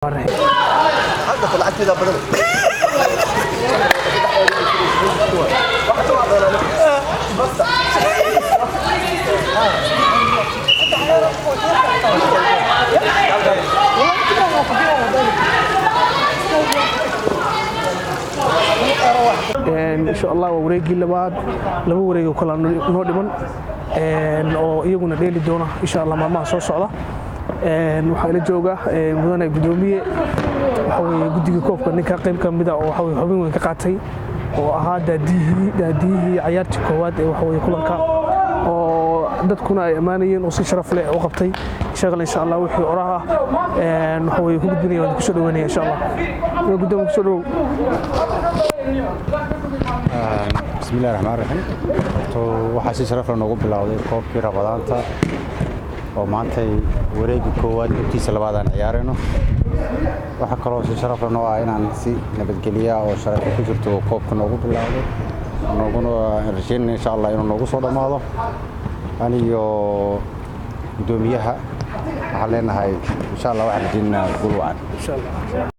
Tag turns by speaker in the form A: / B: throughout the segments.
A: هذا طلعت كذا بدل
B: إن شاء الله وريجي لبعض لو وريجي كلنا نودمن أو يجونا ليلي دونا إن شاء الله ما صار صعدة waxaa la jooga mudane gudoomiye waxa weeye guddiga koobka ninka qayb ka mid ah oo waxa weeye xubin weyn ka qaatay oo ahaa daadihii ciyaartii koowaad ee waxa weeye kulanka oo dadkuna ay amaanayeen oo si sharaf leh u qabtay shaqal insha Allah wixii oraha waxa weeye ku gudbinaya oo ku soo dhawaanaya insha Allah gudoomiye ku soo dhaw
C: bismillaahir rahmaanir rahiim waxaa si sharaf leh noogu bilowday koobkii Rabadaanta oo maantay wareegga koowaad intiisa labaad aan ciyaarayno waxa kale oo si sharaf leh ah inaan si nabadgeliya oo sharaf ku jirto koobka noogu bilowday nooguna rajaynaynaa insha Allah inuu noogu soo dhamaado aniyo gudoomiyaha waxaan leenahay insha Allah waxaan rajaynaynaa guul wacan insha Allah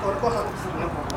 A: Or